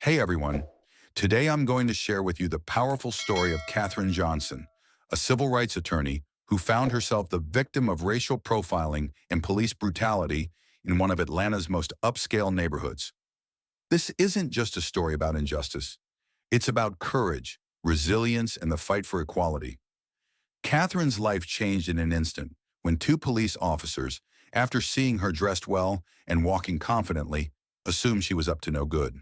Hey everyone, today I'm going to share with you the powerful story of Katherine Johnson, a civil rights attorney who found herself the victim of racial profiling and police brutality in one of Atlanta's most upscale neighborhoods. This isn't just a story about injustice. It's about courage, resilience, and the fight for equality. Katherine's life changed in an instant when two police officers, after seeing her dressed well and walking confidently, assumed she was up to no good.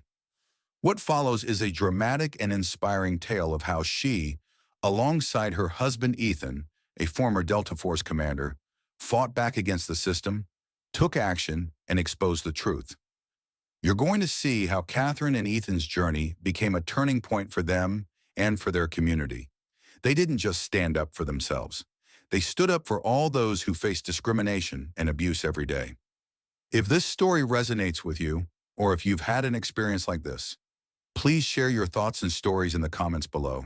What follows is a dramatic and inspiring tale of how she, alongside her husband Ethan, a former Delta Force commander, fought back against the system, took action, and exposed the truth. You're going to see how Katherine and Ethan's journey became a turning point for them and for their community. They didn't just stand up for themselves. They stood up for all those who face discrimination and abuse every day. If this story resonates with you, or if you've had an experience like this, please share your thoughts and stories in the comments below.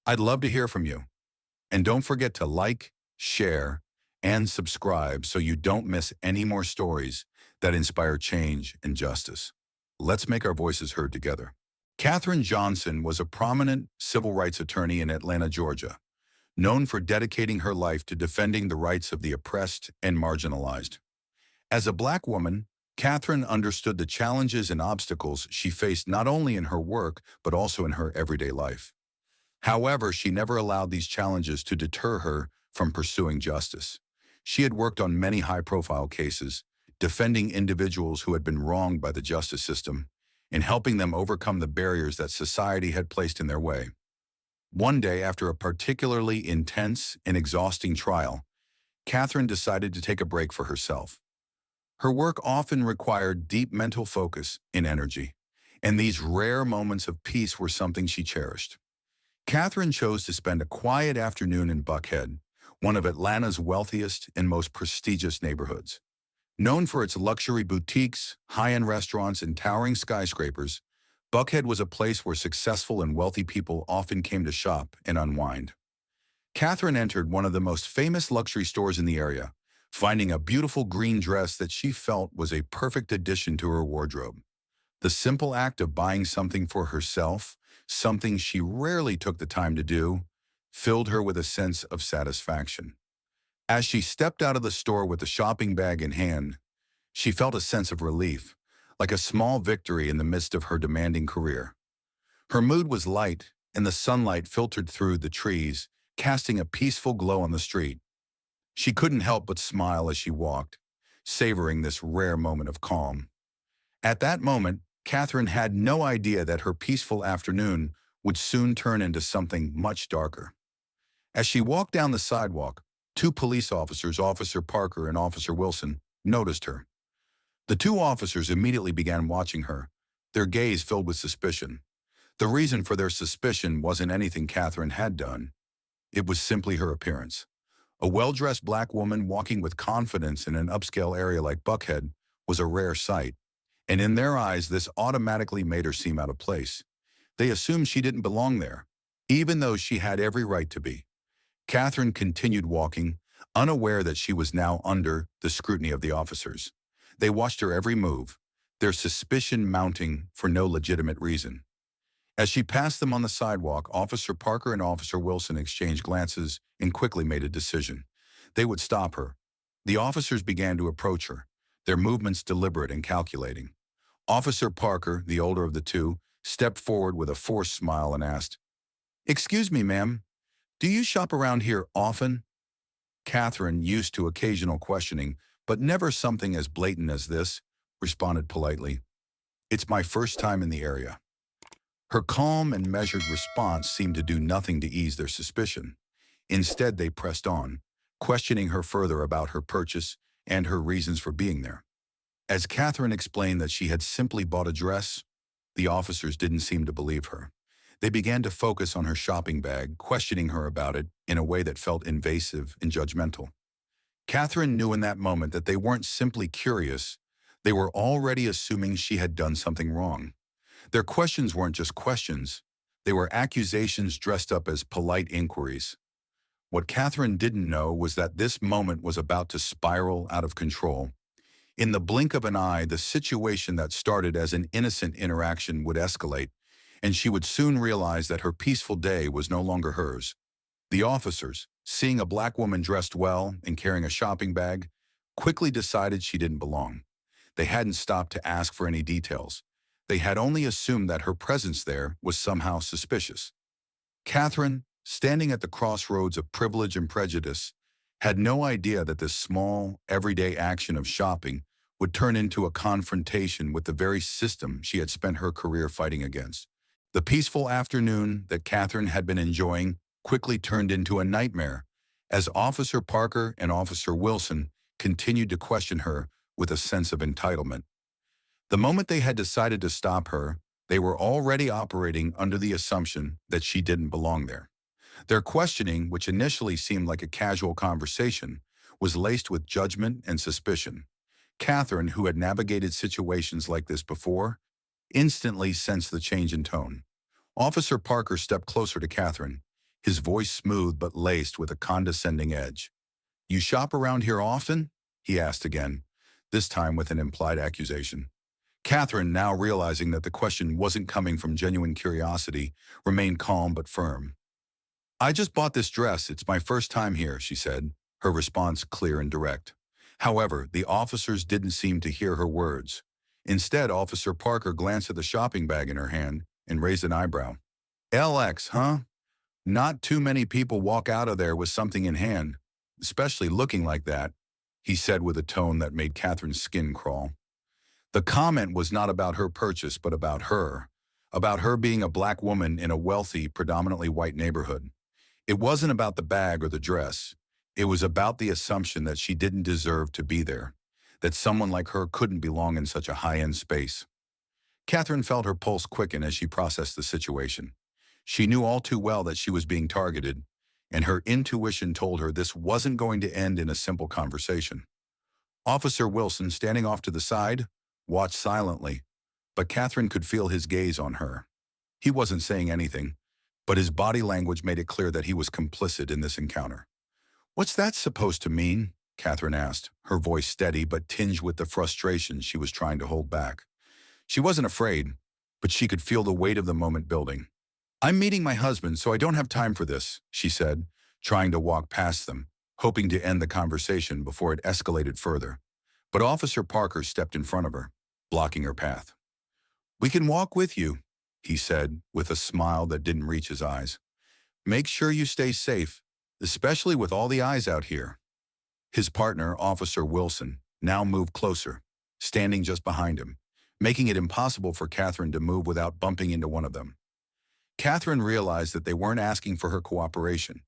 I'd love to hear from you. And don't forget to like, share, and subscribe so you don't miss any more stories that inspire change and justice. Let's make our voices heard together. Katherine Johnson was a prominent civil rights attorney in Atlanta, Georgia, known for dedicating her life to defending the rights of the oppressed and marginalized. As a Black woman, Katherine understood the challenges and obstacles she faced not only in her work, but also in her everyday life. However, she never allowed these challenges to deter her from pursuing justice. She had worked on many high-profile cases, defending individuals who had been wronged by the justice system and helping them overcome the barriers that society had placed in their way. One day, after a particularly intense and exhausting trial, Katherine decided to take a break for herself. Her work often required deep mental focus and energy, and these rare moments of peace were something she cherished. Katherine chose to spend a quiet afternoon in Buckhead, one of Atlanta's wealthiest and most prestigious neighborhoods. Known for its luxury boutiques, high-end restaurants, and towering skyscrapers, Buckhead was a place where successful and wealthy people often came to shop and unwind. Katherine entered one of the most famous luxury stores in the area, finding a beautiful green dress that she felt was a perfect addition to her wardrobe. The simple act of buying something for herself, something she rarely took the time to do, filled her with a sense of satisfaction. As she stepped out of the store with the shopping bag in hand, she felt a sense of relief, like a small victory in the midst of her demanding career. Her mood was light, and the sunlight filtered through the trees, casting a peaceful glow on the street. She couldn't help but smile as she walked, savoring this rare moment of calm. At that moment, Katherine had no idea that her peaceful afternoon would soon turn into something much darker. As she walked down the sidewalk, two police officers, Officer Parker and Officer Wilson, noticed her. The two officers immediately began watching her, their gaze filled with suspicion. The reason for their suspicion wasn't anything Katherine had done. It was simply her appearance. A well-dressed Black woman walking with confidence in an upscale area like Buckhead was a rare sight, and in their eyes this automatically made her seem out of place. They assumed she didn't belong there, even though she had every right to be. Katherine continued walking, unaware that she was now under the scrutiny of the officers. They watched her every move, their suspicion mounting for no legitimate reason. As she passed them on the sidewalk, Officer Parker and Officer Wilson exchanged glances and quickly made a decision. They would stop her. The officers began to approach her, their movements deliberate and calculating. Officer Parker, the older of the two, stepped forward with a forced smile and asked, "Excuse me, ma'am, do you shop around here often?" Katherine, used to occasional questioning, but never something as blatant as this, responded politely, "It's my first time in the area." Her calm and measured response seemed to do nothing to ease their suspicion. Instead, they pressed on, questioning her further about her purchase and her reasons for being there. As Katherine explained that she had simply bought a dress, the officers didn't seem to believe her. They began to focus on her shopping bag, questioning her about it in a way that felt invasive and judgmental. Katherine knew in that moment that they weren't simply curious, they were already assuming she had done something wrong. Their questions weren't just questions, they were accusations dressed up as polite inquiries. What Katherine didn't know was that this moment was about to spiral out of control. In the blink of an eye, the situation that started as an innocent interaction would escalate, and she would soon realize that her peaceful day was no longer hers. The officers, seeing a black woman dressed well and carrying a shopping bag, quickly decided she didn't belong. They hadn't stopped to ask for any details. They had only assumed that her presence there was somehow suspicious. Catherine, standing at the crossroads of privilege and prejudice, had no idea that this small, everyday action of shopping would turn into a confrontation with the very system she had spent her career fighting against. The peaceful afternoon that Catherine had been enjoying quickly turned into a nightmare as Officer Parker and Officer Wilson continued to question her with a sense of entitlement. The moment they had decided to stop her, they were already operating under the assumption that she didn't belong there. Their questioning, which initially seemed like a casual conversation, was laced with judgment and suspicion. Catherine, who had navigated situations like this before, instantly sensed the change in tone. Officer Parker stepped closer to Catherine, his voice smooth but laced with a condescending edge. "You shop around here often?" he asked again, this time with an implied accusation. Catherine, now realizing that the question wasn't coming from genuine curiosity, remained calm but firm. "I just bought this dress. It's my first time here," she said, her response clear and direct. However, the officers didn't seem to hear her words. Instead, Officer Parker glanced at the shopping bag in her hand and raised an eyebrow. "LX, huh? Not too many people walk out of there with something in hand, especially looking like that," he said with a tone that made Catherine's skin crawl. The comment was not about her purchase, but about her being a black woman in a wealthy, predominantly white neighborhood. It wasn't about the bag or the dress. It was about the assumption that she didn't deserve to be there, that someone like her couldn't belong in such a high-end space. Catherine felt her pulse quicken as she processed the situation. She knew all too well that she was being targeted, and her intuition told her this wasn't going to end in a simple conversation. Officer Wilson, standing off to the side, watched silently, but Catherine could feel his gaze on her. He wasn't saying anything, but his body language made it clear that he was complicit in this encounter. "What's that supposed to mean?" Catherine asked, her voice steady but tinged with the frustration she was trying to hold back. She wasn't afraid, but she could feel the weight of the moment building. "I'm meeting my husband, so I don't have time for this," she said, trying to walk past them, hoping to end the conversation before it escalated further. But Officer Parker stepped in front of her, blocking her path. "We can walk with you," he said, with a smile that didn't reach his eyes. "Make sure you stay safe, especially with all the eyes out here." His partner, Officer Wilson, now moved closer, standing just behind him, making it impossible for Catherine to move without bumping into one of them. Catherine realized that they weren't asking for her cooperation.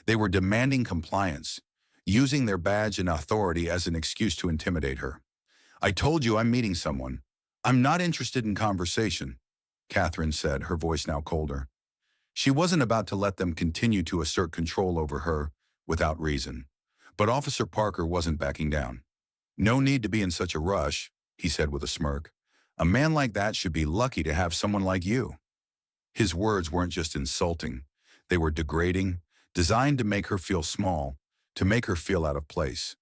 They were demanding compliance, using their badge and authority as an excuse to intimidate her. "I told you I'm meeting someone. I'm not interested in conversation," Catherine said, her voice now colder. She wasn't about to let them continue to assert control over her without reason. But Officer Parker wasn't backing down. "No need to be in such a rush," he said with a smirk. "A man like that should be lucky to have someone like you." His words weren't just insulting. They were degrading, designed to make her feel small, to make her feel out of place.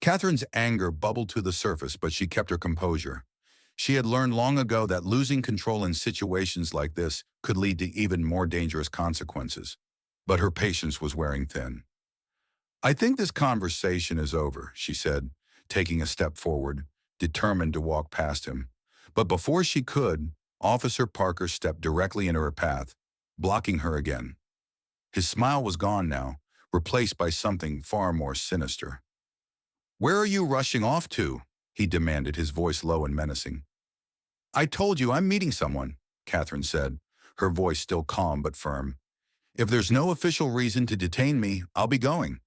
Catherine's anger bubbled to the surface, but she kept her composure. She had learned long ago that losing control in situations like this could lead to even more dangerous consequences. But her patience was wearing thin. "I think this conversation is over," she said, taking a step forward, determined to walk past him. But before she could, Officer Parker stepped directly into her path, blocking her again. His smile was gone now, replaced by something far more sinister. "Where are you rushing off to?" he demanded, his voice low and menacing. "I told you I'm meeting someone," Catherine said, her voice still calm but firm. "If there's no official reason to detain me, I'll be going."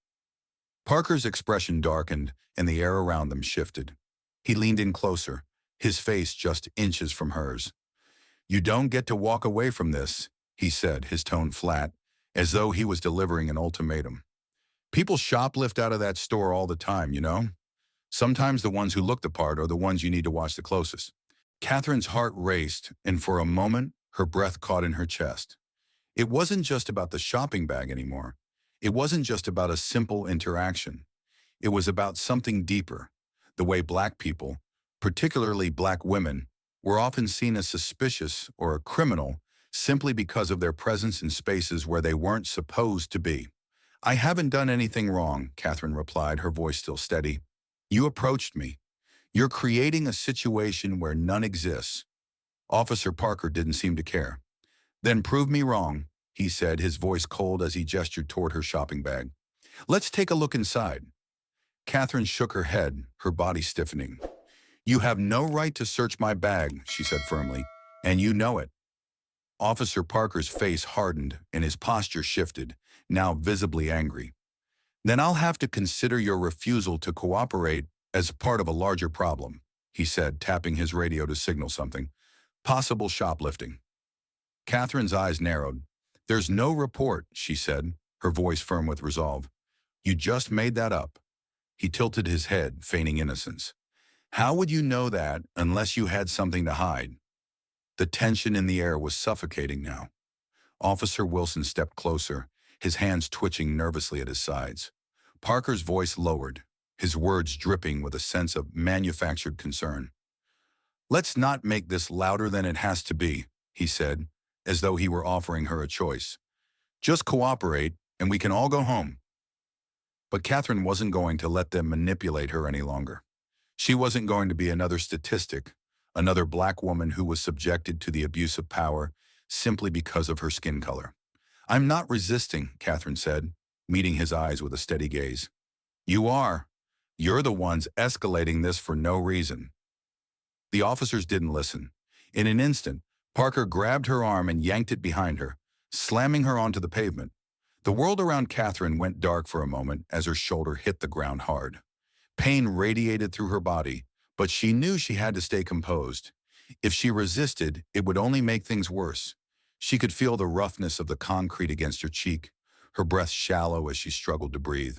Parker's expression darkened, and the air around them shifted. He leaned in closer, his face just inches from hers. "You don't get to walk away from this," he said, his tone flat, as though he was delivering an ultimatum. "People shoplift out of that store all the time, you know? Sometimes the ones who look the part are the ones you need to watch the closest." Catherine's heart raced, and for a moment, her breath caught in her chest. It wasn't just about the shopping bag anymore. It wasn't just about a simple interaction. It was about something deeper, the way black people, particularly black women, were often seen as suspicious or a criminal simply because of their presence in spaces where they weren't supposed to be. "I haven't done anything wrong," Catherine replied, her voice still steady. "You approached me. You're creating a situation where none exists." Officer Parker didn't seem to care. "Then prove me wrong," he said, his voice cold as he gestured toward her shopping bag. "Let's take a look inside." Catherine shook her head, her body stiffening. "You have no right to search my bag," she said firmly, "and you know it." Officer Parker's face hardened and his posture shifted, now visibly angry. "Then I'll have to consider your refusal to cooperate as part of a larger problem," he said, tapping his radio to signal something. "Possible shoplifting." Catherine's eyes narrowed. "There's no report," she said, her voice firm with resolve. "You just made that up." He tilted his head, feigning innocence. "How would you know that unless you had something to hide?" The tension in the air was suffocating now. Officer Wilson stepped closer, his hands twitching nervously at his sides. Parker's voice lowered, his words dripping with a sense of manufactured concern. "Let's not make this louder than it has to be," he said, as though he were offering her a choice. "Just cooperate, and we can all go home." But Catherine wasn't going to let them manipulate her any longer. She wasn't going to be another statistic, another black woman who was subjected to the abuse of power simply because of her skin color. "I'm not resisting," Catherine said, meeting his eyes with a steady gaze. "You are. You're the ones escalating this for no reason." The officers didn't listen. In an instant, Parker grabbed her arm and yanked it behind her, slamming her onto the pavement. The world around Catherine went dark for a moment as her shoulder hit the ground hard. Pain radiated through her body, but she knew she had to stay composed. If she resisted, it would only make things worse. She could feel the roughness of the concrete against her cheek, her breath shallow as she struggled to breathe.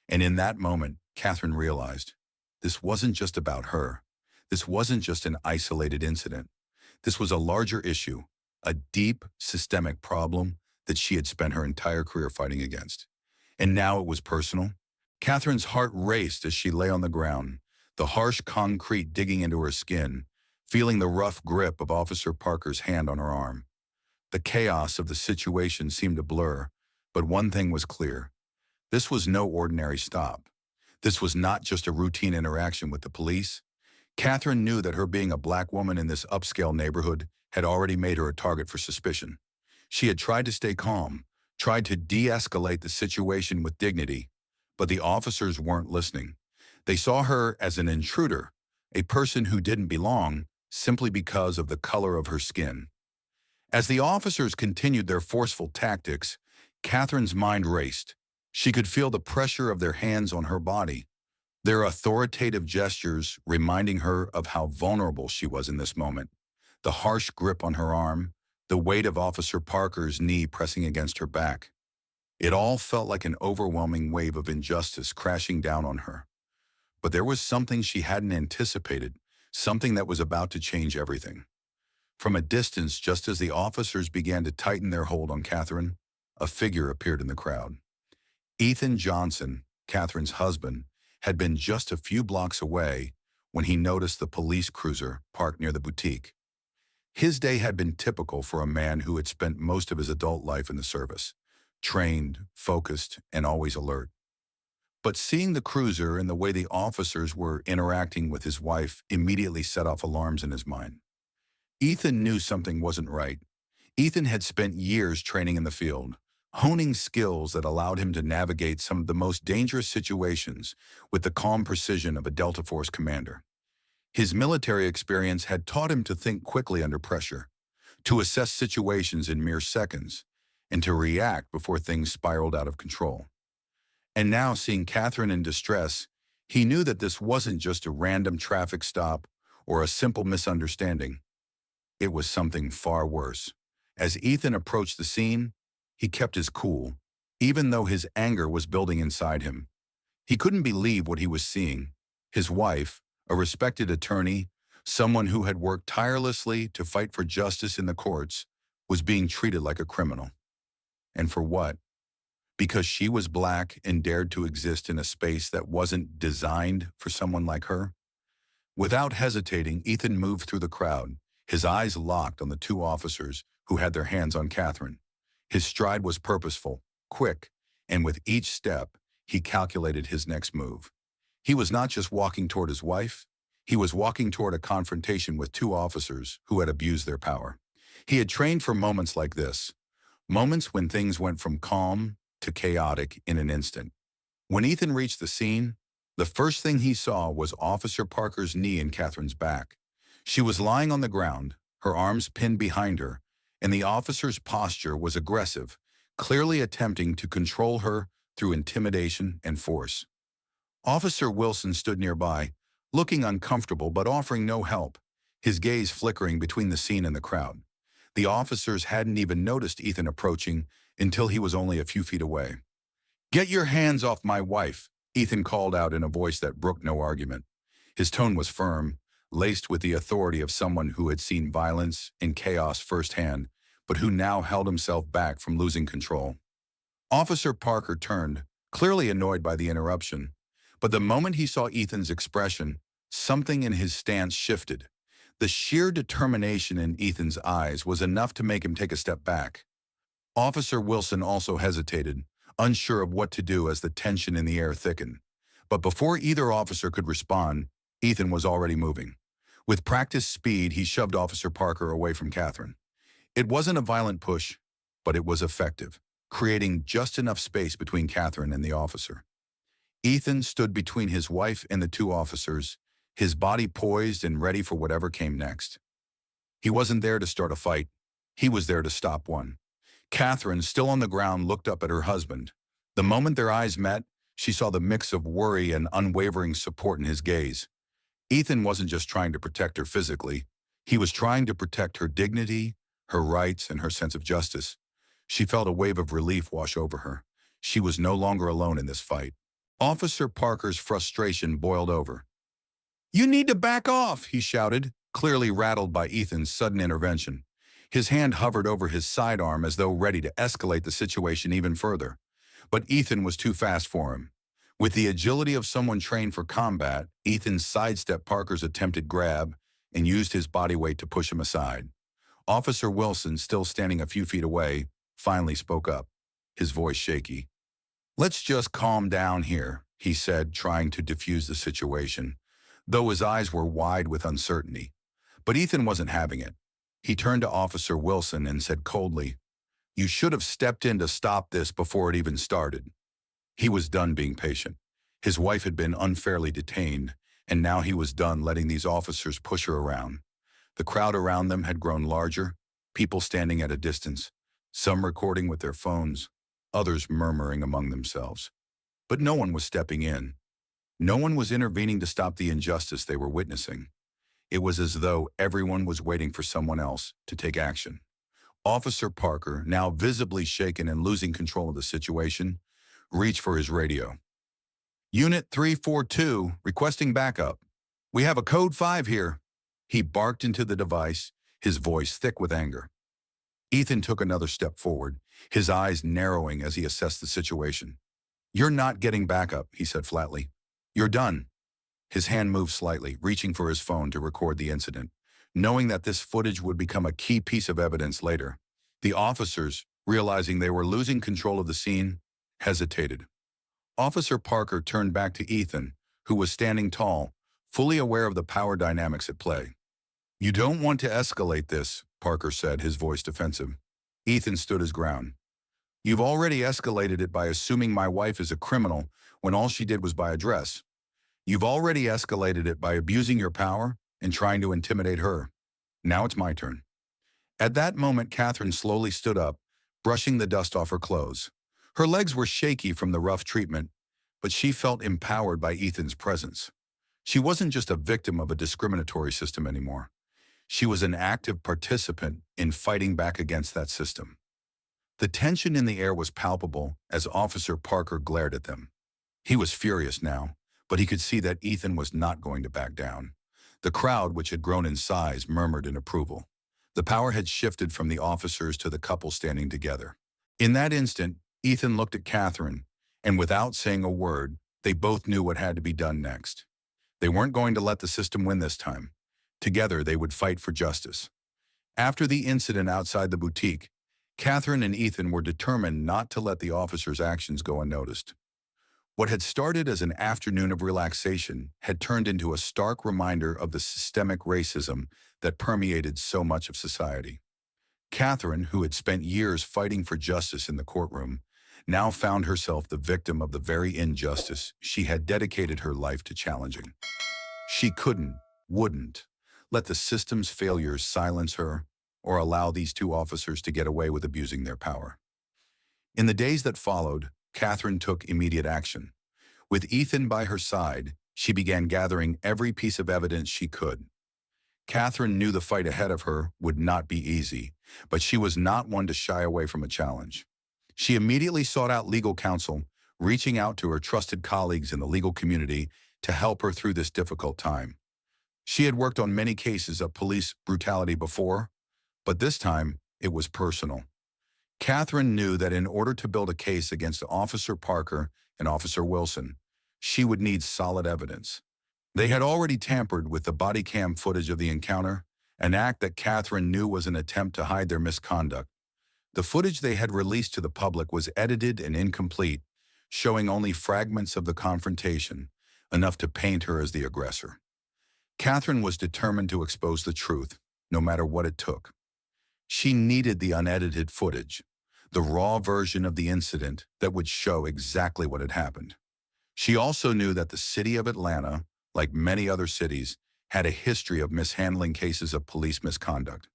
And in that moment, Catherine realized, this wasn't just about her. This wasn't just an isolated incident. This was a larger issue, a deep, systemic problem that she had spent her entire career fighting against. And now it was personal. Catherine's heart raced as she lay on the ground, the harsh concrete digging into her skin, feeling the rough grip of Officer Parker's hand on her arm. The chaos of the situation seemed to blur, but one thing was clear. This was no ordinary stop. This was not just a routine interaction with the police. Catherine knew that her being a black woman in this upscale neighborhood had already made her a target for suspicion. She had tried to stay calm, tried to de-escalate the situation with dignity, but the officers weren't listening. They saw her as an intruder, a person who didn't belong simply because of the color of her skin. As the officers continued their forceful tactics, Catherine's mind raced. She could feel the pressure of their hands on her body, their authoritative gestures reminding her of how vulnerable she was in this moment. The harsh grip on her arm, the weight of Officer Parker's knee pressing against her back. It all felt like an overwhelming wave of injustice crashing down on her. But there was something she hadn't anticipated, something that was about to change everything. From a distance, just as the officers began to tighten their hold on Catherine, a figure appeared in the crowd. Ethan Johnson, Catherine's husband, had been just a few blocks away when he noticed the police cruiser parked near the boutique. His day had been typical for a man who had spent most of his adult life in the service, trained, focused, and always alert. But seeing the cruiser and the way the officers were interacting with his wife immediately set off alarms in his mind. Ethan knew something wasn't right. Ethan had spent years training in the field, honing skills that allowed him to navigate some of the most dangerous situations with the calm precision of a Delta Force commander. His military experience had taught him to think quickly under pressure, to assess situations in mere seconds, and to react before things spiraled out of control. And now, seeing Catherine in distress, he knew that this wasn't just a random traffic stop or a simple misunderstanding. It was something far worse. As Ethan approached the scene, he kept his cool, even though his anger was building inside him. He couldn't believe what he was seeing. His wife, a respected attorney, someone who had worked tirelessly to fight for justice in the courts, was being treated like a criminal. And for what? Because she was black and dared to exist in a space that wasn't designed for someone like her? Without hesitating, Ethan moved through the crowd, his eyes locked on the two officers who had their hands on Catherine. His stride was purposeful, quick, and with each step, he calculated his next move. He was not just walking toward his wife, he was walking toward a confrontation with two officers who had abused their power. He had trained for moments like this, moments when things went from calm to chaotic in an instant. When Ethan reached the scene, the first thing he saw was Officer Parker's knee in Catherine's back. She was lying on the ground, her arms pinned behind her, and the officer's posture was aggressive, clearly attempting to control her through intimidation and force. Officer Wilson stood nearby, looking uncomfortable but offering no help, his gaze flickering between the scene and the crowd. The officers hadn't even noticed Ethan approaching until he was only a few feet away. "Get your hands off my wife," Ethan called out in a voice that brooked no argument. His tone was firm, laced with the authority of someone who had seen violence and chaos firsthand, but who now held himself back from losing control. Officer Parker turned, clearly annoyed by the interruption, but the moment he saw Ethan's expression, something in his stance shifted. The sheer determination in Ethan's eyes was enough to make him take a step back. Officer Wilson also hesitated, unsure of what to do as the tension in the air thickened. But before either officer could respond, Ethan was already moving. With practiced speed, he shoved Officer Parker away from Catherine. It wasn't a violent push, but it was effective, creating just enough space between Catherine and the officer. Ethan stood between his wife and the two officers, his body poised and ready for whatever came next. He wasn't there to start a fight. He was there to stop one. Catherine, still on the ground, looked up at her husband. The moment their eyes met, she saw the mix of worry and unwavering support in his gaze. Ethan wasn't just trying to protect her physically. He was trying to protect her dignity, her rights, and her sense of justice. She felt a wave of relief wash over her. She was no longer alone in this fight. Officer Parker's frustration boiled over. "You need to back off," he shouted, clearly rattled by Ethan's sudden intervention. His hand hovered over his sidearm as though ready to escalate the situation even further. But Ethan was too fast for him. With the agility of someone trained for combat, Ethan sidestepped Parker's attempted grab and used his body weight to push him aside. Officer Wilson, still standing a few feet away, finally spoke up, his voice shaky. "Let's just calm down here," he said, trying to defuse the situation, though his eyes were wide with uncertainty. But Ethan wasn't having it. He turned to Officer Wilson and said coldly, "You should have stepped in to stop this before it even started." He was done being patient. His wife had been unfairly detained, and now he was done letting these officers push her around. The crowd around them had grown larger, people standing at a distance, some recording with their phones, others murmuring among themselves. But no one was stepping in. No one was intervening to stop the injustice they were witnessing. It was as though everyone was waiting for someone else to take action. Officer Parker, now visibly shaken and losing control of the situation, reached for his radio. "Unit 342, requesting backup. We have a code 5 here." He barked into the device, his voice thick with anger. Ethan took another step forward, his eyes narrowing as he assessed the situation. "You're not getting backup," he said flatly. "You're done." His hand moved slightly, reaching for his phone to record the incident, knowing that this footage would become a key piece of evidence later. The officers, realizing they were losing control of the scene, hesitated. Officer Parker turned back to Ethan, who was standing tall, fully aware of the power dynamics at play. "You don't want to escalate this," Parker said, his voice defensive. Ethan stood his ground. "You've already escalated it by assuming my wife is a criminal when all she did was buy a dress. You've already escalated it by abusing your power and trying to intimidate her. Now it's my turn." At that moment, Catherine slowly stood up, brushing the dust off her clothes. Her legs were shaky from the rough treatment, but she felt empowered by Ethan's presence. She wasn't just a victim of a discriminatory system anymore. She was an active participant in fighting back against that system. The tension in the air was palpable as Officer Parker glared at them. He was furious now, but he could see that Ethan was not going to back down. The crowd, which had grown in size, murmured in approval. The power had shifted from the officers to the couple standing together. In that instant, Ethan looked at Catherine, and without saying a word, they both knew what had to be done next. They weren't going to let the system win this time. Together, they would fight for justice. After the incident outside the boutique, Catherine and Ethan were determined not to let the officers' actions go unnoticed. What had started as an afternoon of relaxation had turned into a stark reminder of the systemic racism that permeated so much of society. Catherine, who had spent years fighting for justice in the courtroom, now found herself the victim of the very injustice she had dedicated her life to challenging. She wouldn't, let the system's failures silence her or allow these two officers to get away with abusing their power. In the days that followed, Catherine took immediate action. With Ethan by her side, she began gathering every piece of evidence she could. Catherine knew the fight ahead of her would not be easy, but she was not one to shy away from a challenge. She immediately sought out legal counsel, reaching out to her trusted colleagues in the legal community to help her through this difficult time. She had worked on many cases of police brutality before, but this time it was personal. Catherine knew that in order to build a case against Officer Parker and Officer Wilson, she would need solid evidence. They had already tampered with the body cam footage of the encounter, an act that Catherine knew was an attempt to hide their misconduct. The footage they had released to the public was edited and incomplete, showing only fragments of the confrontation, enough to paint her as the aggressor. Catherine was determined to expose the truth, no matter what it took. She needed the unedited footage, the raw version of the incident that would show exactly what had happened. She also knew that the city of Atlanta, like many other cities, had a history of mishandling cases of police misconduct.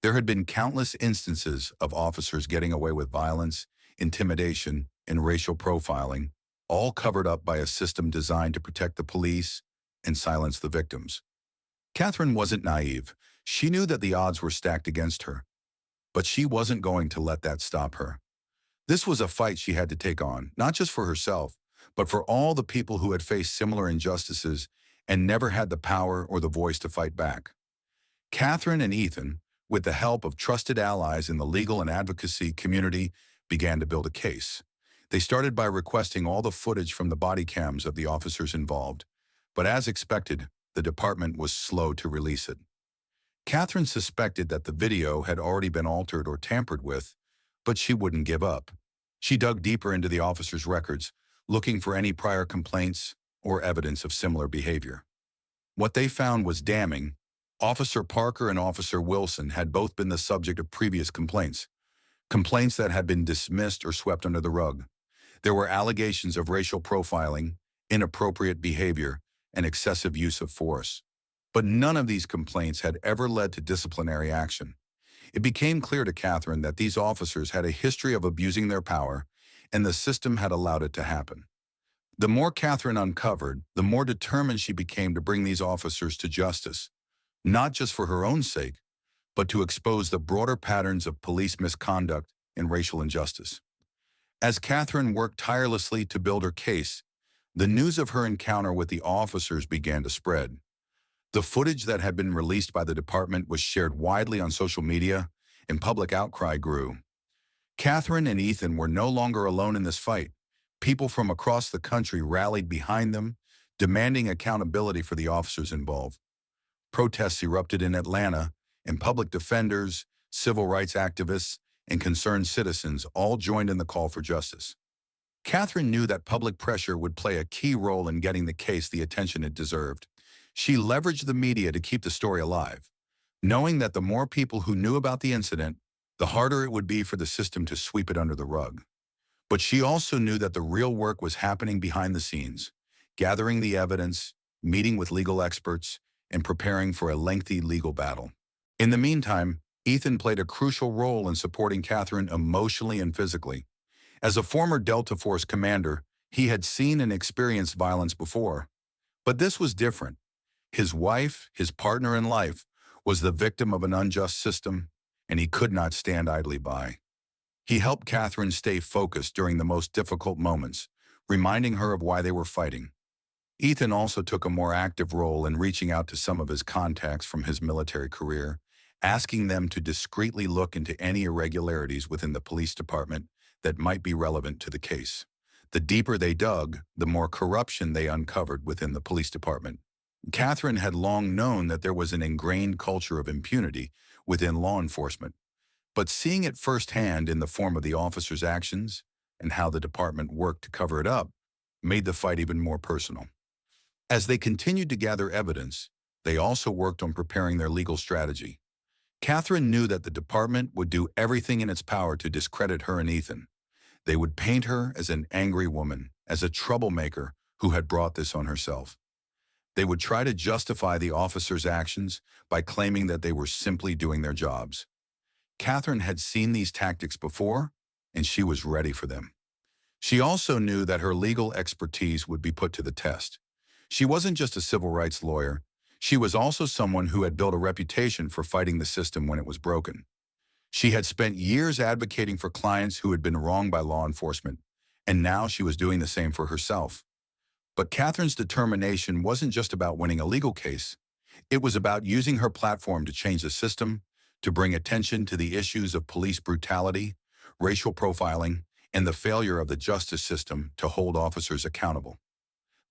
There had been countless instances of officers getting away with violence, intimidation, and racial profiling, all covered up by a system designed to protect the police and silence the victims. Catherine wasn't naive. She knew that the odds were stacked against her, but she wasn't going to let that stop her. This was a fight she had to take on, not just for herself, but for all the people who had faced similar injustices and never had the power or the voice to fight back. Catherine and Ethan, with the help of trusted allies in the legal and advocacy community, began to build a case. They started by requesting all the footage from the body cams of the officers involved, but as expected, the department was slow to release it. Catherine suspected that the video had already been altered or tampered with, but she wouldn't give up. She dug deeper into the officers' records, looking for any prior complaints or evidence of similar behavior. What they found was damning. Officer Parker and Officer Wilson had both been the subject of previous complaints that had been dismissed or swept under the rug. There were allegations of racial profiling, inappropriate behavior, and excessive use of force. But none of these complaints had ever led to disciplinary action. It became clear to Catherine that these officers had a history of abusing their power, and the system had allowed it to happen. The more Catherine uncovered, the more determined she became to bring these officers to justice, not just for her own sake, but to expose the broader patterns of police misconduct and racial injustice. As Catherine worked tirelessly to build her case, the news of her encounter with the officers began to spread. The footage that had been released by the department was shared widely on social media, and public outcry grew. Catherine and Ethan were no longer alone in this fight. People from across the country rallied behind them, demanding accountability for the officers involved. Protests erupted in Atlanta, and public defenders, civil rights activists, and concerned citizens all joined in the call for justice. Catherine knew that public pressure would play a key role in getting the case the attention it deserved. She leveraged the media to keep the story alive, knowing that the more people who knew about the incident, the harder it would be for the system to sweep it under the rug. But she also knew that the real work was happening behind the scenes, gathering the evidence, meeting with legal experts, and preparing for a lengthy legal battle. In the meantime, Ethan played a crucial role in supporting Catherine emotionally and physically. As a former Delta Force commander, he had seen and experienced violence before. But this was different. His wife, his partner in life, was the victim of an unjust system, and he could not stand idly by. He helped Catherine stay focused during the most difficult moments, reminding her of why they were fighting. Ethan also took a more active role in reaching out to some of his contacts from his military career, asking them to discreetly look into any irregularities within the police department that might be relevant to the case. The deeper they dug, the more corruption they uncovered within the police department. Catherine had long known that there was an ingrained culture of impunity within law enforcement, but seeing it firsthand in the form of the officers' actions and how the department worked to cover it up made the fight even more personal. As they continued to gather evidence, they also worked on preparing their legal strategy. Catherine knew that the department would do everything in its power to discredit her and Ethan. They would paint her as an angry woman, as a troublemaker who had brought this on herself. They would try to justify the officers' actions by claiming that they were simply doing their jobs. Catherine had seen these tactics before, and she was ready for them. She also knew that her legal expertise would be put to the test. She wasn't just a civil rights lawyer. She was also someone who had built a reputation for fighting the system when it was broken. She had spent years advocating for clients who had been wronged by law enforcement, and now she was doing the same for herself. But Catherine's determination wasn't just about winning a legal case. It was about using her platform to change the system, to bring attention to the issues of police brutality, racial profiling, and the failure of the justice system to hold officers accountable.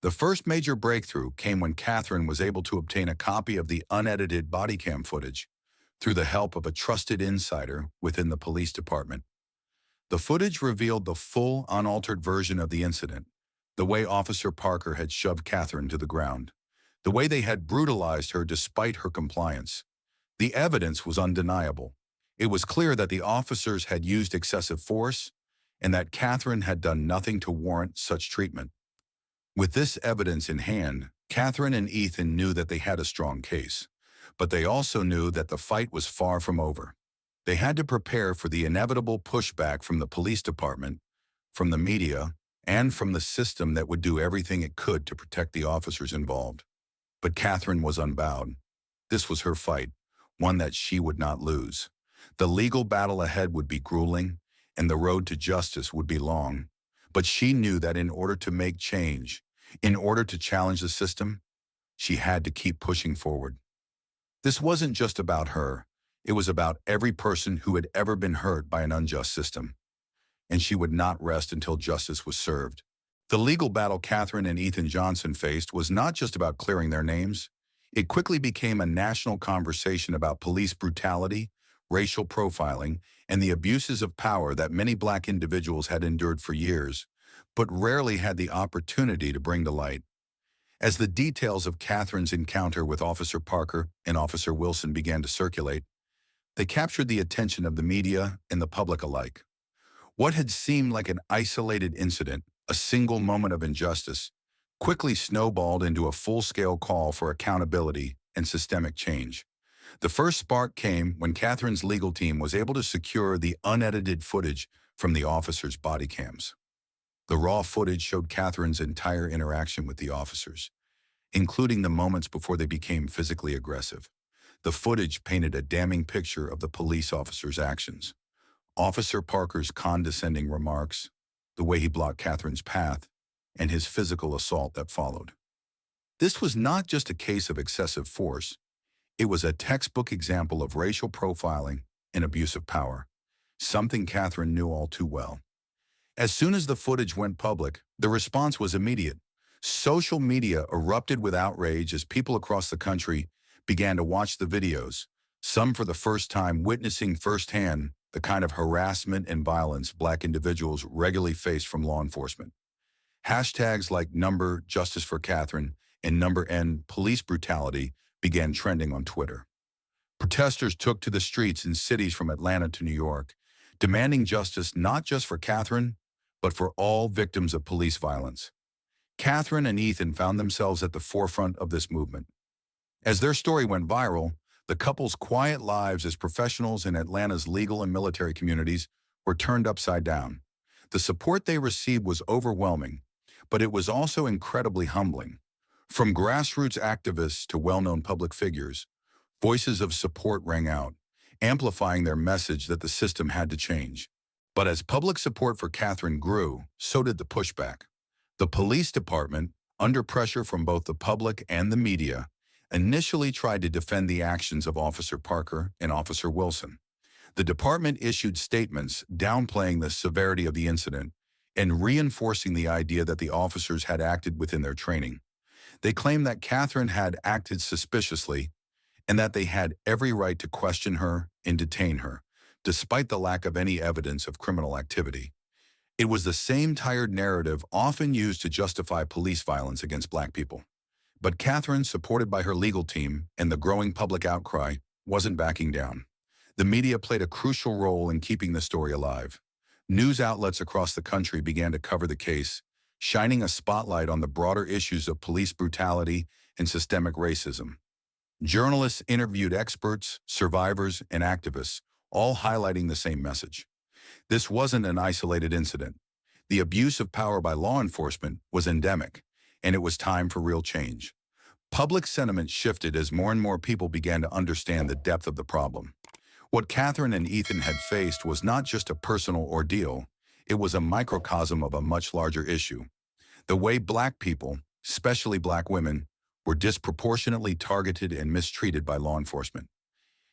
The first major breakthrough came when Catherine was able to obtain a copy of the unedited body cam footage through the help of a trusted insider within the police department. The footage revealed the full, unaltered version of the incident, the way Officer Parker had shoved Catherine to the ground, the way they had brutalized her despite her compliance. The evidence was undeniable. It was clear that the officers had used excessive force and that Catherine had done nothing to warrant such treatment. With this evidence in hand, Catherine and Ethan knew that they had a strong case, but they also knew that the fight was far from over. They had to prepare for the inevitable pushback from the police department, from the media, and from the system that would do everything it could to protect the officers involved. But Catherine was unbowed. This was her fight, one that she would not lose. The legal battle ahead would be grueling, and the road to justice would be long. But she knew that in order to make change, in order to challenge the system, she had to keep pushing forward. This wasn't just about her. It was about every person who had ever been hurt by an unjust system. And she would not rest until justice was served. The legal battle Catherine and Ethan Johnson faced was not just about clearing their names. It quickly became a national conversation about police brutality, racial profiling, and the abuses of power that many Black individuals had endured for years, but rarely had the opportunity to bring to light. As the details of Catherine's encounter with Officer Parker and Officer Wilson began to circulate, they captured the attention of the media and the public alike. What had seemed like an isolated incident, a single moment of injustice, quickly snowballed into a full-scale call for accountability and systemic change. The first spark came when Catherine's legal team was able to secure the unedited footage from the officers' body cams. The raw footage showed Catherine's entire interaction with the officers, including the moments before they became physically aggressive. The footage painted a damning picture of the police officers' actions. Officer Parker's condescending remarks, the way he blocked Catherine's path, and his physical assault that followed. This was not just a case of excessive force. It was a textbook example of racial profiling and abuse of power, something Catherine knew all too well. As soon as the footage went public, the response was immediate. Social media erupted with outrage as people across the country began to watch the videos, some for the first time witnessing firsthand the kind of harassment and violence Black individuals regularly face from law enforcement. Hashtags like #JusticeForCatherine and #EndPoliceBrutality began trending on Twitter. Protesters took to the streets in cities from Atlanta to New York, demanding justice not just for Catherine, but for all victims of police violence. Catherine and Ethan found themselves at the forefront of this movement. As their story went viral, the couple's quiet lives as professionals in Atlanta's legal and military communities were turned upside down. The support they received was overwhelming, but it was also incredibly humbling. From grassroots activists to well-known public figures, voices of support rang out, amplifying their message that the system had to change. But as public support for Catherine grew, so did the pushback. The police department, under pressure from both the public and the media, initially tried to defend the actions of Officer Parker and Officer Wilson. The department issued statements downplaying the severity of the incident and reinforcing the idea that the officers had acted within their training. They claimed that Catherine had acted suspiciously and that they had every right to question her and detain her, despite the lack of any evidence of criminal activity. It was the same tired narrative often used to justify police violence against Black people. But Catherine, supported by her legal team and the growing public outcry, wasn't backing down. The media played a crucial role in keeping the story alive. News outlets across the country began to cover the case, shining a spotlight on the broader issues of police brutality and systemic racism. Journalists interviewed experts, survivors, and activists, all highlighting the same message. This wasn't an isolated incident. The abuse of power by law enforcement was endemic, and it was time for real change. Public sentiment shifted as more and more people began to understand the depth of the problem. What Catherine and Ethan had faced was not just a personal ordeal, it was a microcosm of a much larger issue. The way Black people, especially Black women, were disproportionately targeted and mistreated by law enforcement.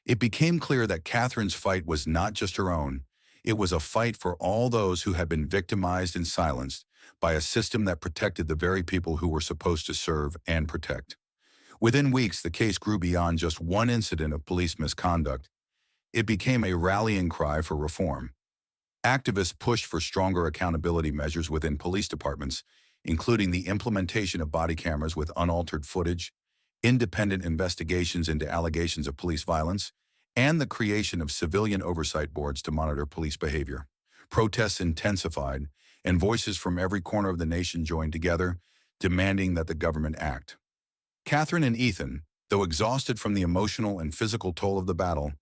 It became clear that Catherine's fight was not just her own, it was a fight for all those who had been victimized and silenced by a system that protected the very people who were supposed to serve and protect. Within weeks, the case grew beyond just one incident of police misconduct. It became a rallying cry for reform. Activists pushed for stronger accountability measures within police departments, including the implementation of body cameras with unaltered footage, independent investigations into allegations of police violence, and the creation of civilian oversight boards to monitor police behavior. Protests intensified, and voices from every corner of the nation joined together, demanding that the government act. Catherine and Ethan, though exhausted from the emotional and physical toll of the battle,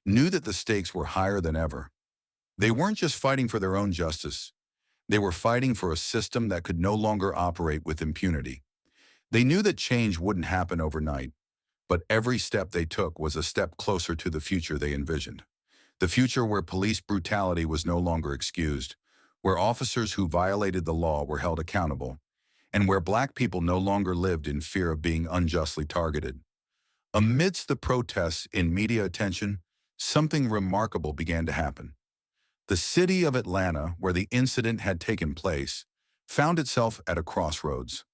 knew that the stakes were higher than ever. They weren't just fighting for their own justice. They were fighting for a system that could no longer operate with impunity. They knew that change wouldn't happen overnight, but every step they took was a step closer to the future they envisioned. The future where police brutality was no longer excused, where officers who violated the law were held accountable, and where Black people no longer lived in fear of being unjustly targeted. Amidst the protests and media attention, something remarkable began to happen. The city of Atlanta, where the incident had taken place, found itself at a crossroads.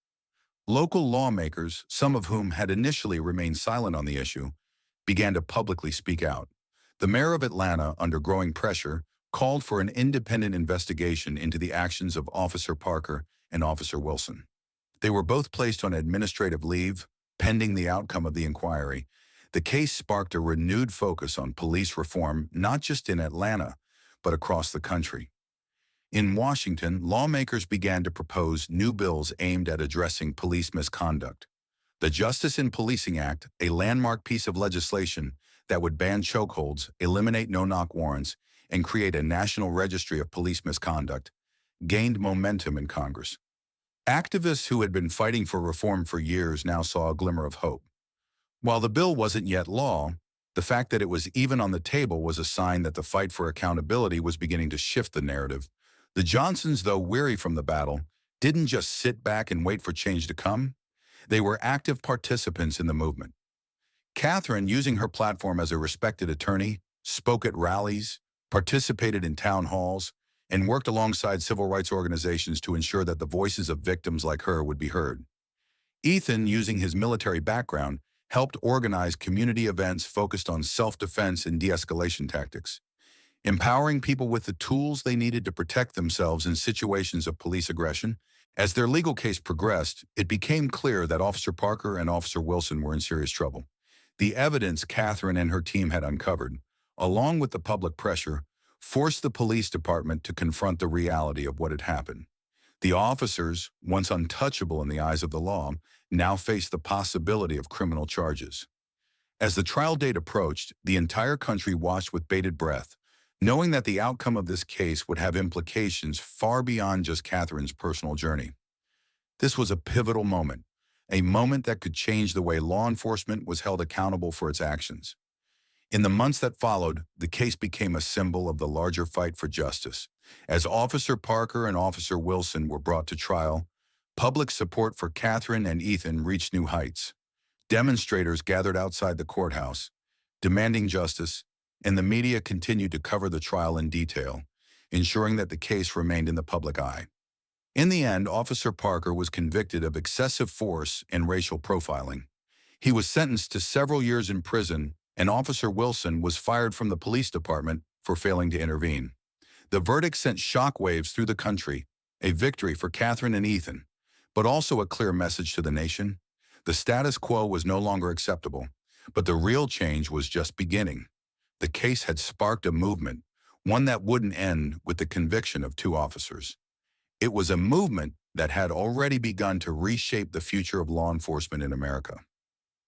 Local lawmakers, some of whom had initially remained silent on the issue, began to publicly speak out. The mayor of Atlanta, under growing pressure, called for an independent investigation into the actions of Officer Parker and Officer Wilson. They were both placed on administrative leave, pending the outcome of the inquiry. The case sparked a renewed focus on police reform, not just in Atlanta, but across the country. In Washington, lawmakers began to propose new bills aimed at addressing police misconduct. The Justice in Policing Act, a landmark piece of legislation that would ban chokeholds, eliminate no-knock warrants, and create a national registry of police misconduct, gained momentum in Congress. Activists who had been fighting for reform for years now saw a glimmer of hope. While the bill wasn't yet law, the fact that it was even on the table was a sign that the fight for accountability was beginning to shift the narrative. The Johnsons, though weary from the battle, didn't just sit back and wait for change to come. They were active participants in the movement. Catherine, using her platform as a respected attorney, spoke at rallies, participated in town halls, and worked alongside civil rights organizations to ensure that the voices of victims like her would be heard. Ethan, using his military background, helped organize community events focused on self-defense and de-escalation tactics, empowering people with the tools they needed to protect themselves in situations of police aggression. As their legal case progressed, it became clear that Officer Parker and Officer Wilson were in serious trouble. The evidence Catherine and her team had uncovered, along with the public pressure, forced the police department to confront the reality of what had happened. The officers, once untouchable in the eyes of the law, now faced the possibility of criminal charges. As the trial date approached, the entire country watched with bated breath, knowing that the outcome of this case would have implications far beyond just Catherine's personal journey. This was a pivotal moment, a moment that could change the way law enforcement was held accountable for its actions. In the months that followed, the case became a symbol of the larger fight for justice. As Officer Parker and Officer Wilson were brought to trial, public support for Catherine and Ethan reached new heights. Demonstrators gathered outside the courthouse, demanding justice, and the media continued to cover the trial in detail, ensuring that the case remained in the public eye. In the end, Officer Parker was convicted of excessive force and racial profiling. He was sentenced to several years in prison, and Officer Wilson was fired from the police department for failing to intervene. The verdict sent shockwaves through the country, a victory for Catherine and Ethan, but also a clear message to the nation. The status quo was no longer acceptable, but the real change was just beginning. The case had sparked a movement, one that wouldn't end with the conviction of two officers. It was a movement that had already begun to reshape the future of law enforcement in America.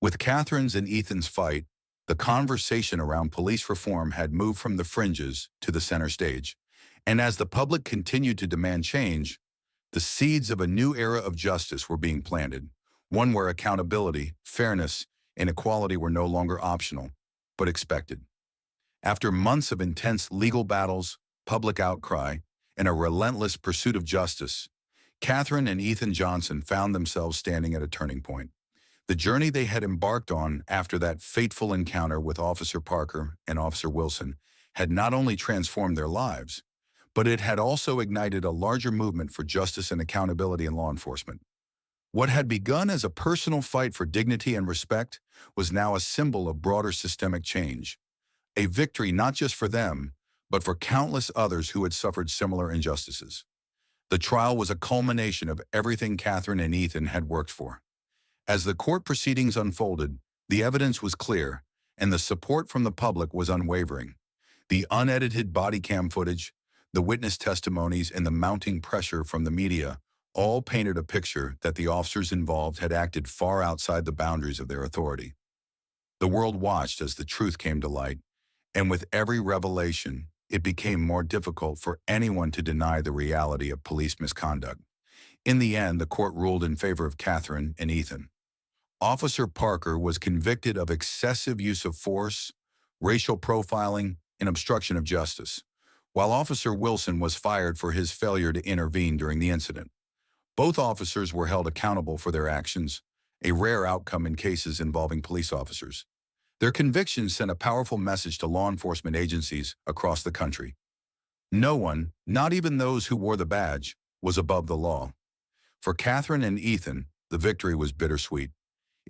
With Catherine's and Ethan's fight, the conversation around police reform had moved from the fringes to the center stage. And as the public continued to demand change, the seeds of a new era of justice were being planted, one where accountability, fairness, and equality were no longer optional, but expected. After months of intense legal battles, public outcry, and a relentless pursuit of justice, Catherine and Ethan Johnson found themselves standing at a turning point. The journey they had embarked on after that fateful encounter with Officer Parker and Officer Wilson had not only transformed their lives, but it had also ignited a larger movement for justice and accountability in law enforcement. What had begun as a personal fight for dignity and respect was now a symbol of broader systemic change, a victory not just for them, but for countless others who had suffered similar injustices. The trial was a culmination of everything Catherine and Ethan had worked for. As the court proceedings unfolded, the evidence was clear, and the support from the public was unwavering. The unedited body cam footage, the witness testimonies, and the mounting pressure from the media all painted a picture that the officers involved had acted far outside the boundaries of their authority. The world watched as the truth came to light, and with every revelation, it became more difficult for anyone to deny the reality of police misconduct. In the end, the court ruled in favor of Catherine and Ethan. Officer Parker was convicted of excessive use of force, racial profiling, and obstruction of justice, while Officer Wilson was fired for his failure to intervene during the incident. Both officers were held accountable for their actions, a rare outcome in cases involving police officers. Their convictions sent a powerful message to law enforcement agencies across the country. No one, not even those who wore the badge, was above the law. For Catherine and Ethan, the victory was bittersweet.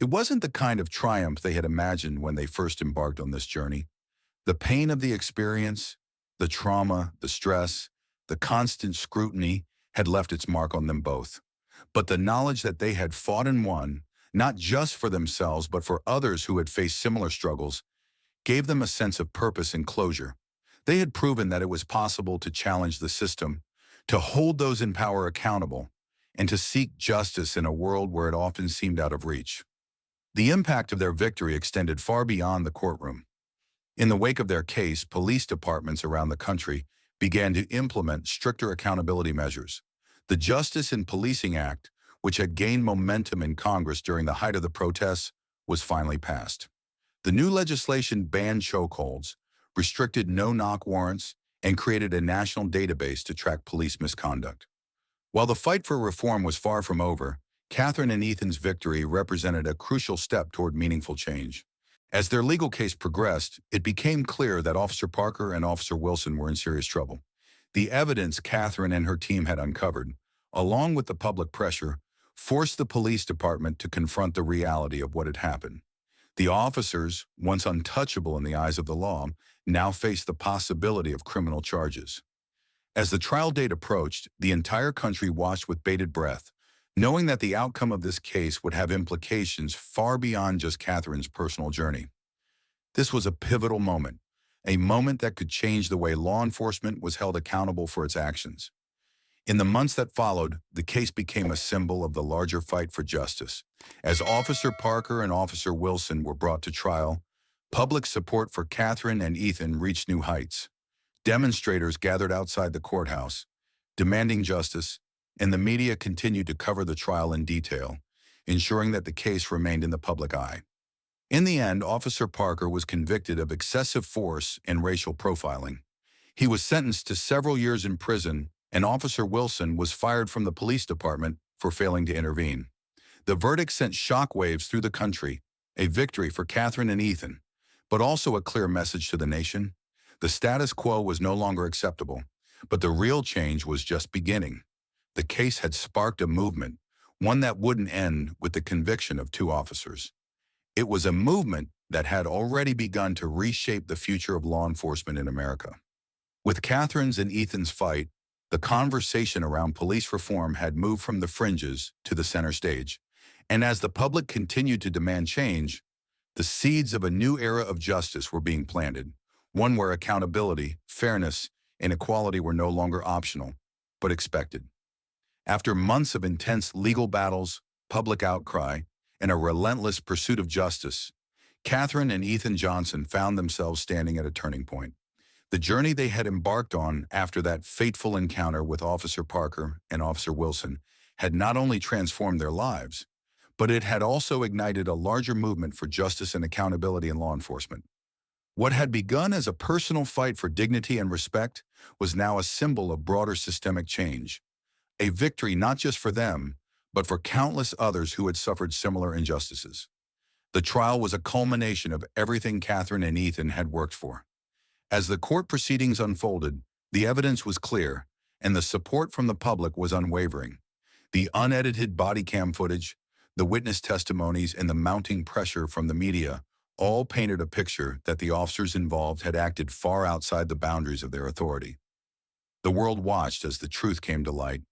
It wasn't the kind of triumph they had imagined when they first embarked on this journey. The pain of the experience, the trauma, the stress, the constant scrutiny had left its mark on them both. But the knowledge that they had fought and won, not just for themselves but for others who had faced similar struggles, gave them a sense of purpose and closure. They had proven that it was possible to challenge the system, to hold those in power accountable, and to seek justice in a world where it often seemed out of reach. The impact of their victory extended far beyond the courtroom. In the wake of their case, police departments around the country began to implement stricter accountability measures. The Justice in Policing Act, which had gained momentum in Congress during the height of the protests, was finally passed. The new legislation banned chokeholds, restricted no-knock warrants, and created a national database to track police misconduct. While the fight for reform was far from over, Catherine and Ethan's victory represented a crucial step toward meaningful change. As their legal case progressed, it became clear that Officer Parker and Officer Wilson were in serious trouble. The evidence Catherine and her team had uncovered, along with the public pressure, forced the police department to confront the reality of what had happened. The officers, once untouchable in the eyes of the law, now faced the possibility of criminal charges. As the trial date approached, the entire country watched with bated breath, knowing that the outcome of this case would have implications far beyond just Catherine's personal journey. This was a pivotal moment, a moment that could change the way law enforcement was held accountable for its actions. In the months that followed, the case became a symbol of the larger fight for justice. As Officer Parker and Officer Wilson were brought to trial, public support for Catherine and Ethan reached new heights. Demonstrators gathered outside the courthouse, demanding justice, and the media continued to cover the trial in detail, ensuring that the case remained in the public eye. In the end, Officer Parker was convicted of excessive force and racial profiling. He was sentenced to several years in prison, and Officer Wilson was fired from the police department for failing to intervene. The verdict sent shockwaves through the country, a victory for Catherine and Ethan, but also a clear message to the nation. The status quo was no longer acceptable, but the real change was just beginning. The case had sparked a movement, one that wouldn't end with the conviction of two officers. It was a movement that had already begun to reshape the future of law enforcement in America. With Catherine's and Ethan's fight, the conversation around police reform had moved from the fringes to the center stage. And as the public continued to demand change, the seeds of a new era of justice were being planted, one where accountability, fairness, and equality were no longer optional, but expected. After months of intense legal battles, public outcry, and a relentless pursuit of justice, Catherine and Ethan Johnson found themselves standing at a turning point. The journey they had embarked on after that fateful encounter with Officer Parker and Officer Wilson had not only transformed their lives, but it had also ignited a larger movement for justice and accountability in law enforcement. What had begun as a personal fight for dignity and respect was now a symbol of broader systemic change, a victory not just for them, but for countless others who had suffered similar injustices. The trial was a culmination of everything Catherine and Ethan had worked for. As the court proceedings unfolded, the evidence was clear, and the support from the public was unwavering. The unedited body cam footage, the witness testimonies, and the mounting pressure from the media all painted a picture that the officers involved had acted far outside the boundaries of their authority. The world watched as the truth came to light,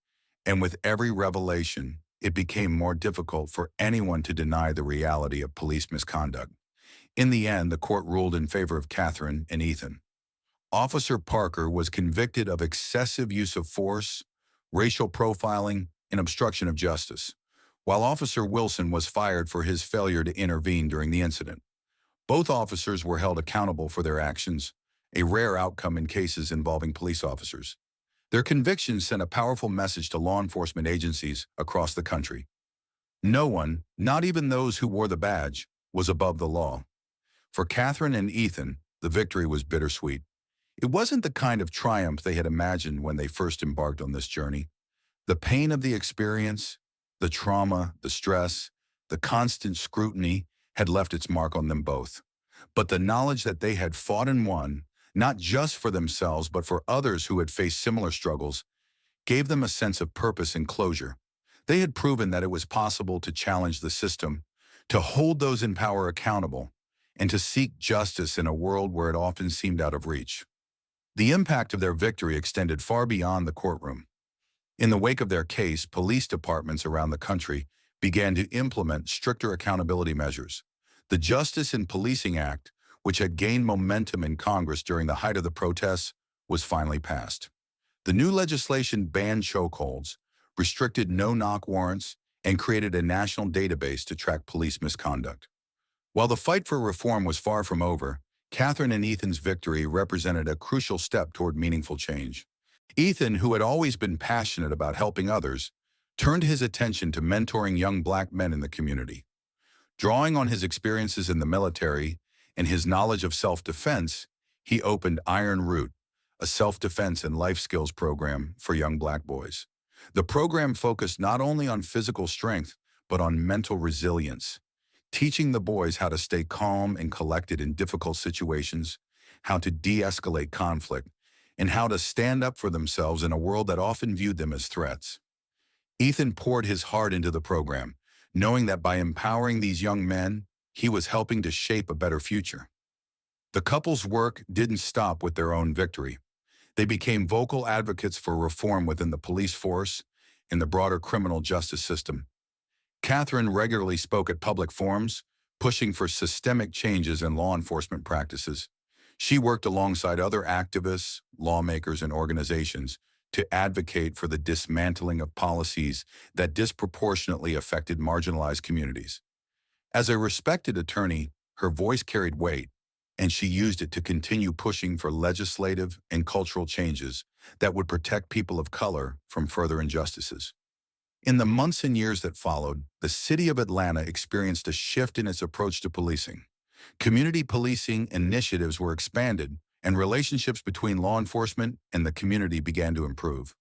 and with every revelation, it became more difficult for anyone to deny the reality of police misconduct. In the end, the court ruled in favor of Catherine and Ethan. Officer Parker was convicted of excessive use of force, racial profiling, and obstruction of justice, while Officer Wilson was fired for his failure to intervene during the incident. Both officers were held accountable for their actions, a rare outcome in cases involving police officers. Their convictions sent a powerful message to law enforcement agencies across the country. No one, not even those who wore the badge, was above the law. For Catherine and Ethan, the victory was bittersweet. It wasn't the kind of triumph they had imagined when they first embarked on this journey. The pain of the experience, the trauma, the stress, the constant scrutiny had left its mark on them both. But the knowledge that they had fought and won, not just for themselves but for others who had faced similar struggles, gave them a sense of purpose and closure. They had proven that it was possible to challenge the system, to hold those in power accountable, and to seek justice in a world where it often seemed out of reach. The impact of their victory extended far beyond the courtroom. In the wake of their case, police departments around the country began to implement stricter accountability measures. The Justice in Policing Act, which had gained momentum in Congress during the height of the protests, was finally passed. The new legislation banned chokeholds, restricted no-knock warrants, and created a national database to track police misconduct. While the fight for reform was far from over, Catherine and Ethan's victory represented a crucial step toward meaningful change. Ethan, who had always been passionate about helping others, turned his attention to mentoring young Black men in the community. Drawing on his experiences in the military and his knowledge of self-defense, he opened Iron Root, a self-defense and life skills program for young Black boys. The program focused not only on physical strength, but on mental resilience, teaching the boys how to stay calm and collected in difficult situations, how to de-escalate conflict, and how to stand up for themselves in a world that often viewed them as threats. Ethan poured his heart into the program, knowing that by empowering these young men, he was helping to shape a better future. The couple's work didn't stop with their own victory. They became vocal advocates for reform within the police force and the broader criminal justice system. Catherine regularly spoke at public forums, pushing for systemic changes in law enforcement practices. She worked alongside other activists, lawmakers, and organizations to advocate for the dismantling of policies that disproportionately affected marginalized communities. As a respected attorney, her voice carried weight, and she used it to continue pushing for legislative and cultural changes that would protect people of color from further injustices. In the months and years that followed, the city of Atlanta experienced a shift in its approach to policing. Community policing initiatives were expanded, and relationships between law enforcement and the community began to improve.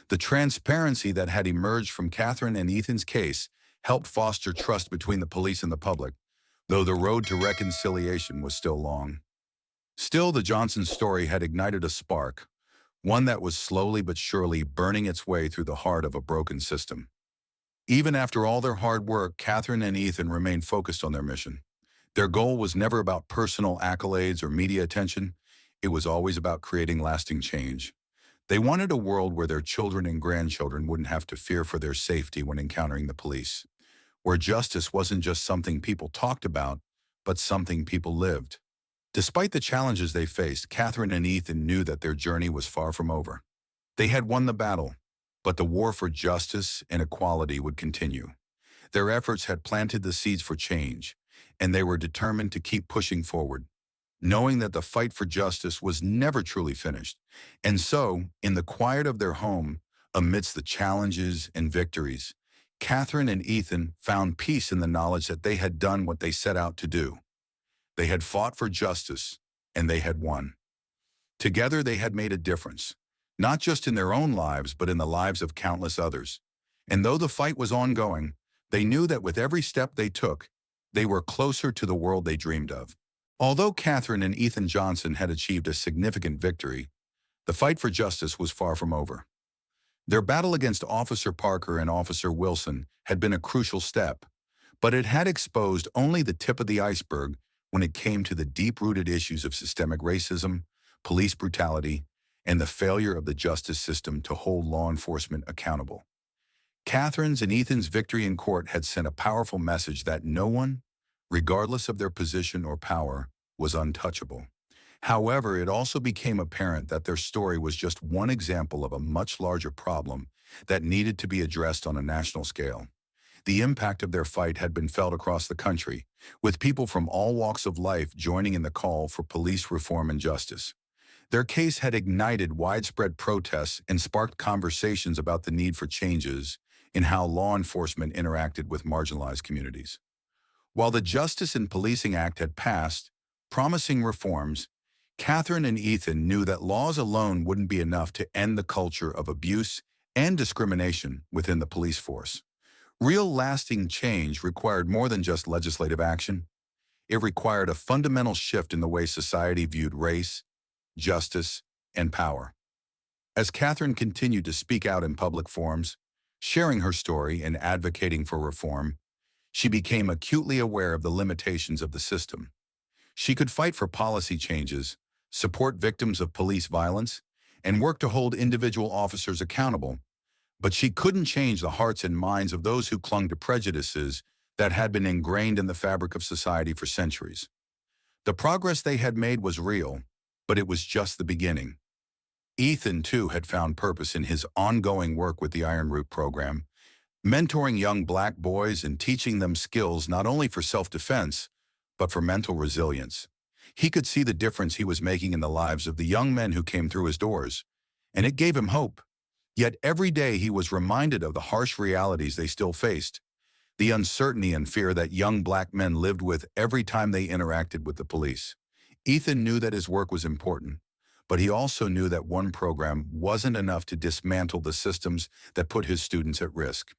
The transparency that had emerged from Catherine and Ethan's case helped foster trust between the police and the public, though the road to reconciliation was still long. Still, the Johnson story had ignited a spark, one that was slowly but surely burning its way through the heart of a broken system. Even after all their hard work, Catherine and Ethan remained focused on their mission. Their goal was never about personal accolades or media attention. It was always about creating lasting change. They wanted a world where their children and grandchildren wouldn't have to fear for their safety when encountering the police, where justice wasn't just something people talked about, but something people lived. Despite the challenges they faced, Catherine and Ethan knew that their journey was far from over. They had won the battle, but the war for justice and equality would continue. Their efforts had planted the seeds for change, and they were determined to keep pushing forward, knowing that the fight for justice was never truly finished. And so, in the quiet of their home, amidst the challenges and victories, Catherine and Ethan found peace in the knowledge that they had done what they set out to do. They had fought for justice, and they had won. Together they had made a difference, not just in their own lives, but in the lives of countless others. And though the fight was ongoing, they knew that with every step they took, they were closer to the world they dreamed of. Although Catherine and Ethan Johnson had achieved a significant victory, the fight for justice was far from over. Their battle against Officer Parker and Officer Wilson had been a crucial step, but it had exposed only the tip of the iceberg when it came to the deep-rooted issues of systemic racism, police brutality, and the failure of the justice system to hold law enforcement accountable. Catherine's and Ethan's victory in court had sent a powerful message that no one, regardless of their position or power, was untouchable. However, it also became apparent that their story was just one example of a much larger problem that needed to be addressed on a national scale. The impact of their fight had been felt across the country, with people from all walks of life joining in the call for police reform and justice. Their case had ignited widespread protests and sparked conversations about the need for changes in how law enforcement interacted with marginalized communities. While the Justice in Policing Act had passed, promising reforms, Catherine and Ethan knew that laws alone wouldn't be enough to end the culture of abuse and discrimination within the police force. Real lasting change required more than just legislative action. It required a fundamental shift in the way society viewed race, justice, and power. As Catherine continued to speak out in public forums, sharing her story and advocating for reform, she became acutely aware of the limitations of the system. She could fight for policy changes, support victims of police violence, and work to hold individual officers accountable, but she couldn't change the hearts and minds of those who clung to prejudices that had been ingrained in the fabric of society for centuries. The progress they had made was real, but it was just the beginning. Ethan, too, had found purpose in his ongoing work with the Iron Root program, mentoring young Black boys and teaching them skills not only for self-defense, but for mental resilience. He could see the difference he was making in the lives of the young men who came through his doors, and it gave him hope. Yet every day he was reminded of the harsh realities they still faced, the uncertainty and fear that young Black men lived with every time they interacted with the police. Ethan knew that his work was important, but he also knew that one program wasn't enough to dismantle the systems that put his students at risk.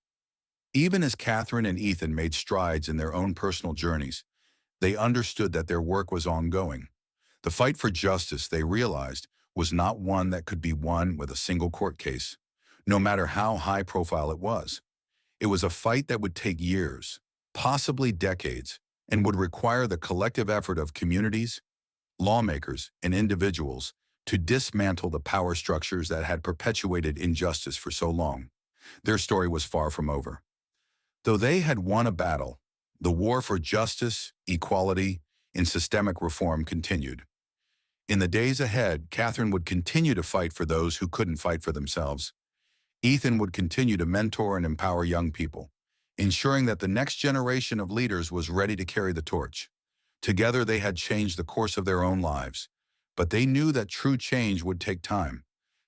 Even as Catherine and Ethan made strides in their own personal journeys, they understood that their work was ongoing. The fight for justice, they realized, was not one that could be won with a single court case, no matter how high profile it was. It was a fight that would take years, possibly decades, and would require the collective effort of communities, lawmakers, and individuals to dismantle the power structures that had perpetuated injustice for so long. Their story was far from over. Though they had won a battle, the war for justice, equality, and systemic reform continued. In the days ahead, Catherine would continue to fight for those who couldn't fight for themselves. Ethan would continue to mentor and empower young people, ensuring that the next generation of leaders was ready to carry the torch. Together, they had changed the course of their own lives, but they knew that true change would take time.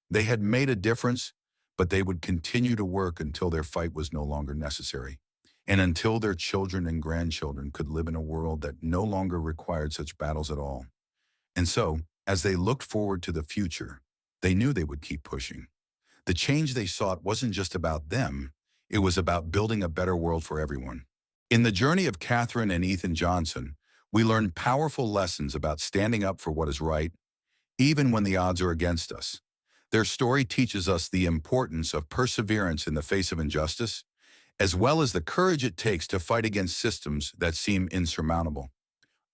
They had made a difference, but they would continue to work until their fight was no longer necessary, and until their children and grandchildren could live in a world that no longer required such battles at all. And so, as they looked forward to the future, they knew they would keep pushing. The change they sought wasn't just about them, it was about building a better world for everyone. In the journey of Katherine and Ethan Johnson, we learn powerful lessons about standing up for what is right, even when the odds are against us. Their story teaches us the importance of perseverance in the face of injustice, as well as the courage it takes to fight against systems that seem insurmountable.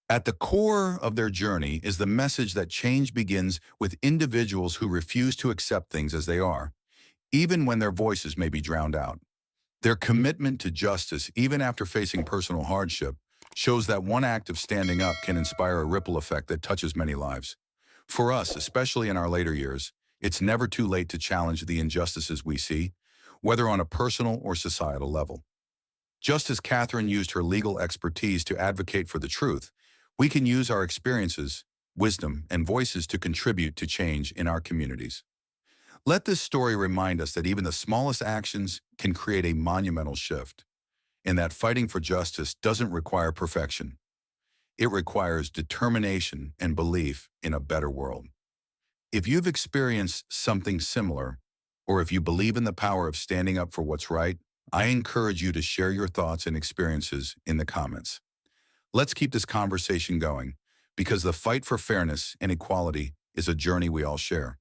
At the core of their journey is the message that change begins with individuals who refuse to accept things as they are, even when their voices may be drowned out. Their commitment to justice, even after facing personal hardship, shows that one act of standing up can inspire a ripple effect that touches many lives. For us, especially in our later years, it's never too late to challenge the injustices we see, whether on a personal or societal level. Just as Katherine used her legal expertise to advocate for the truth, we can use our experiences, wisdom, and voices to contribute to change in our communities. Let this story remind us that even the smallest actions can create a monumental shift, and that fighting for justice doesn't require perfection. It requires determination and belief in a better world. If you've experienced something similar, or if you believe in the power of standing up for what's right, I encourage you to share your thoughts and experiences in the comments. Let's keep this conversation going, because the fight for fairness and equality is a journey we all share.